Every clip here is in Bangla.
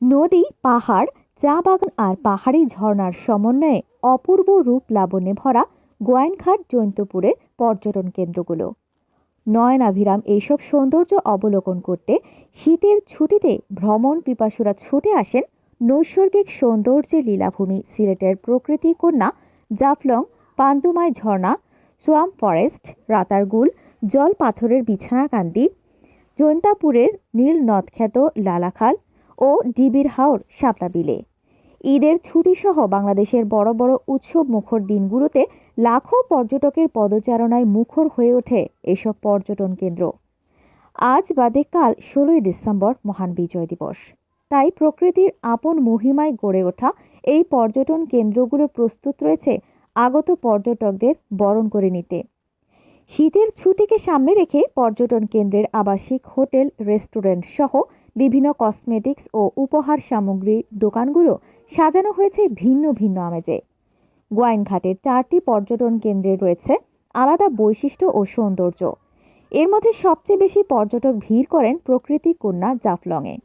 নদী, পাহাড়, চা বাগান আর পাহাড়ি ঝর্ণার সমন্বয়ে অপূর্ব রূপ লাবণ্যে ভরা গোয়াইনঘাট জৈন্তপুরের পর্যটন কেন্দ্রগুলো। নয়নাভিরাম এইসব সৌন্দর্য অবলোকন করতে শীতের ছুটিতে ভ্রমণ পিপাসুরা ছুটে আসেন নৈসর্গিক সৌন্দর্যের লীলাভূমি সিলেটের প্রকৃতি কন্যা জাফলং, পান্তুমাই ঝর্ণা, সোয়াম্প ফরেস্ট, রাতারগুল, জল পাথরের বিছানাকান্দি, জৈন্তাপুরের নীল নদখ্যাত লালাখাল ও ডিবির হাওর শাপলা বিলে। ঈদের ছুটিসহ বাংলাদেশের বড় বড় উৎসব মুখর দিনগুলোতে লাখো পর্যটকের পদচারণায় মুখর হয়ে ওঠে এসব পর্যটন কেন্দ্র। আজ বাদে কাল 16ই ডিসেম্বর মহান বিজয় দিবস। তাই প্রকৃতির আপন মহিমায় গড়ে ওঠা এই পর্যটন কেন্দ্রগুলো প্রস্তুত রয়েছে আগত পর্যটকদের বরণ করে নিতে। শীতের ছুটিকে সামনে রেখে পর্যটন কেন্দ্রের আবাসিক হোটেল, রেস্টুরেন্ট সহ বিভিন্ন কসমেটিক্স ও উপহার সামগ্রীর দোকানগুলো সাজানো হয়েছে ভিন্ন ভিন্ন আমেজে। গোয়াইনঘাটের 4টি পর্যটন কেন্দ্রে রয়েছে আলাদা বৈশিষ্ট্য ও সৌন্দর্য। এর মধ্যে সবচেয়ে বেশি পর্যটক ভিড় করেন প্রকৃতি কন্যা জাফলংয়ে।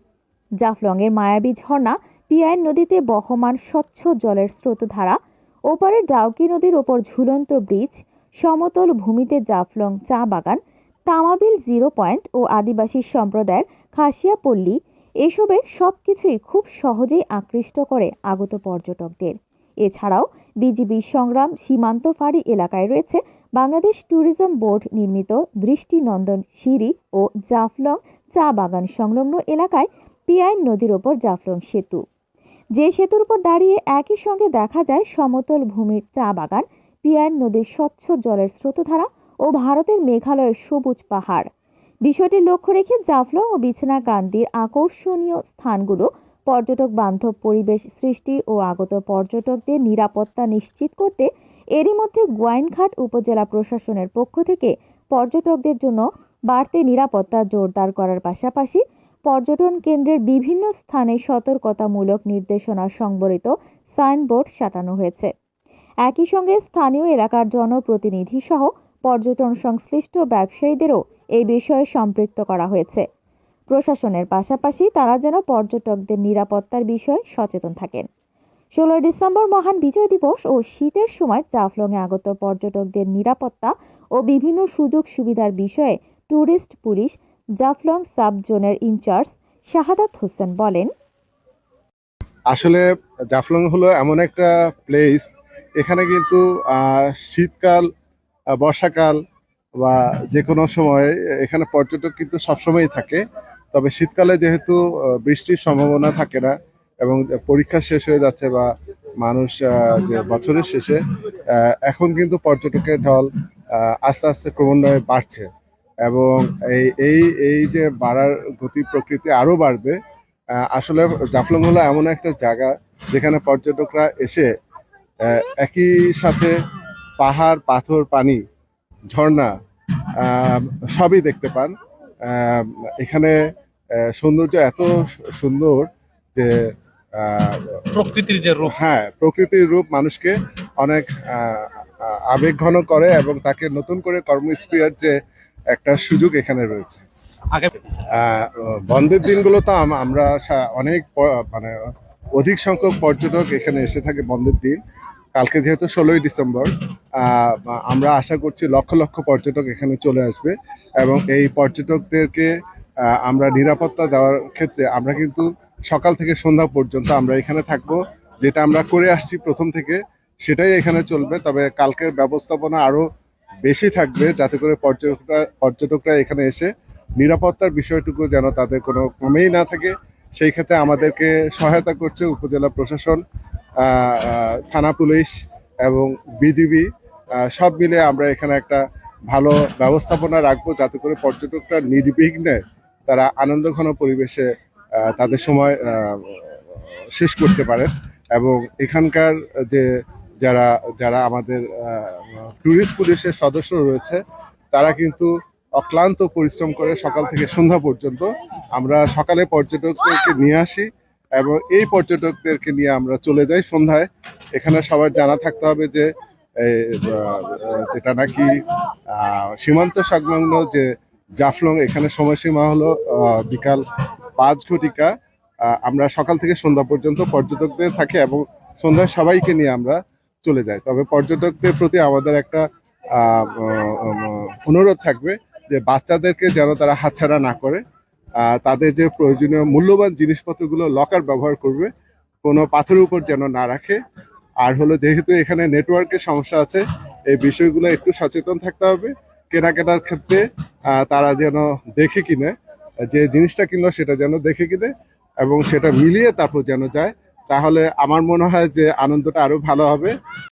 জাফলংয়ের মায়াবী ঝর্ণা, পিয়াইন নদীতে বহমান স্বচ্ছ জলের স্রোতধারা, ওপারে ডাউকি নদীর ওপর ঝুলন্ত ব্রিজ, সমতল ভূমিতে জাফলং চা বাগান, তামাবিল জিরো পয়েন্ট ও আদিবাসী সম্প্রদায়ের খাসিয়া পল্লী, এসবের সবকিছুই খুব সহজেই আকৃষ্ট করে আগত পর্যটকদের। এছাড়াও বিজিবি সংগ্রাম সীমান্ত ফাঁড়ি এলাকায় রয়েছে বাংলাদেশ ট্যুরিজম বোর্ড নির্মিত দৃষ্টিনন্দন সিঁড়ি ও জাফলং চা বাগান সংলগ্ন এলাকায় পিয়াইন নদীর ওপর জাফলং সেতু, যে সেতুর উপর দাঁড়িয়ে একই সঙ্গে দেখা যায় সমতল ভূমির চা বাগান, পিয়াইন নদীর স্বচ্ছ জলের স্রোতধারা ও ভারতের মেঘালয়ের সবুজ পাহাড়। বিষয়টি লক্ষ্য রেখে জাফলং ও বিছনাকান্দির আকর্ষণীয় স্থানগুলো পর্যটক বান্ধব পরিবেশ সৃষ্টি ও আগত পর্যটকদের নিরাপত্তা নিশ্চিত করতে এরই মধ্যে গোয়াইনঘাট উপজেলা প্রশাসনের পক্ষ থেকে পর্যটকদের জন্য বাড়তি নিরাপত্তা জোরদার করার পাশাপাশি পর্যটন কেন্দ্রের বিভিন্ন স্থানে সতর্কতামূলক নির্দেশনা সংবলিত সাইনবোর্ড সাঁটানো হয়েছে। একই সঙ্গে স্থানীয় এলাকার জনপ্রতিনিধি সহ পর্যটন সংশ্লিষ্ট ব্যবসায়ীদেরও এই বিষয়ে সম্পৃক্ত করা হয়েছে। প্রশাসনের পাশাপাশি তারা যেন পর্যটকদের নিরাপত্তার বিষয়ে সচেতন থাকেন। 16 ডিসেম্বর মহান বিজয় দিবস ও শীতের সময় জাফলংয়ে আগত পর্যটকদের নিরাপত্তা ও বিভিন্ন সুযোগ সুবিধার বিষয়ে ট্যুরিস্ট পুলিশ জাফলং সাব জোনের ইনচার্জ শাহাদাত হোসেন বলেন, আসলে জাফলং হলো এমন একটা প্লেস, এখানে কিন্তু শীতকাল, বর্ষাকাল বা যে কোনো সময় এখানে পর্যটক কিন্তু সবসময়ই থাকে। তবে শীতকালে যেহেতু বৃষ্টির সম্ভাবনা থাকে না এবং পরীক্ষা শেষ হয়ে যাচ্ছে বা মানুষ যে বছরের শেষে, এখন কিন্তু পর্যটকের ঢল আস্তে আস্তে ক্রমান্বয়ে বাড়ছে এবং এই এই এই যে বাড়ার গতি প্রকৃতি আরো বাড়বে। আসলে জাফলং হলো এমন একটা জায়গা যেখানে পর্যটকরা এসে একই সাথে পাহাড়, পাথর, পানি, ঝর্ণা সবই দেখতে পান। এখানে সৌন্দর্য এত সুন্দর যে প্রকৃতির যে রূপ, হ্যাঁ, প্রকৃতির রূপ মানুষকে অনেক আবেগঘন করে এবং তাকে নতুন করে কর্মস্পৃহার যে একটা সুযোগ এখানে রয়েছে। আগে বন্ধের দিনগুলো তো আমরা অনেক মানে অধিক সংখ্যক পর্যটক এখানে এসে থাকে বন্ধের দিন। কালকে যেহেতু 16ই ডিসেম্বর, আমরা আশা করছি লক্ষ লক্ষ পর্যটক এখানে চলে আসবে এবং এই পর্যটকদেরকে আমরা নিরাপত্তা দেওয়ার ক্ষেত্রে আমরা কিন্তু সকাল থেকে সন্ধ্যা পর্যন্ত আমরা এখানে থাকবো। যেটা আমরা করে আসছি প্রথম থেকে সেটাই এখানে চলবে। তবে কালকের ব্যবস্থাপনা আরো বেশি থাকবে যাতে করে পর্যটকরা এখানে এসে নিরাপত্তার বিষয়টুকু যেন তাদের কোনো কমেই না থাকে। সেই ক্ষেত্রে আমাদেরকে সহায়তা করছে উপজেলা প্রশাসন, থানা পুলিশ এবং বিজিবি। সব মিলে আমরা এখানে একটা ভালো ব্যবস্থাপনা রাখবো যাতে করে পর্যটকরা নির্বিঘ্নে তারা আনন্দঘন পরিবেশে তাদের সময় শেষ করতে পারেন এবং এখানকার যে যারা যারা আমাদের ট্যুরিস্ট পুলিশের সদস্য রয়েছে তারা কিন্তু অক্লান্ত পরিশ্রম করে সকাল থেকে সন্ধ্যা পর্যন্ত। আমরা সকালে পর্যটকদেরকে নিয়ে আসি এবং এই পর্যটকদেরকে নিয়ে আমরা চলে যাই সন্ধ্যায়। এখানে সবার জানা থাকতে হবে যে যেটা নাকি সীমান্ত সংলগ্ন যে জাফলং, এখানে সময়সীমা হলো বিকাল 5 ঘটিকা। আমরা সকাল থেকে সন্ধ্যা পর্যন্ত পর্যটকদের থাকি এবং সন্ধ্যায় সবাইকে নিয়ে আমরা চলে যাই। তবে পর্যটকদের প্রতি আমাদের একটা অনুরোধ থাকবে যে বাচ্চাদেরকে যেন তারা হাতছাড়া না করে, তাদের যে প্রয়োজনীয় মূল্যবান জিনিসপত্রগুলো লকার ব্যবহার করবে, কোনো পাথরের উপর যেন না রাখে। আর হলো যেহেতু এখানে নেটওয়ার্কের সমস্যা আছে, এই বিষয়গুলো একটু সচেতন থাকতে হবে। কেনাকাটার ক্ষেত্রে তারা যেন দেখে কিনে, যে জিনিসটা কিনলো সেটা যেন দেখে কিনে এবং সেটা মিলিয়ে তারপর যেন যায়, তাহলে আমার মনে হয় যে আনন্দটা আরো ভালো হবে।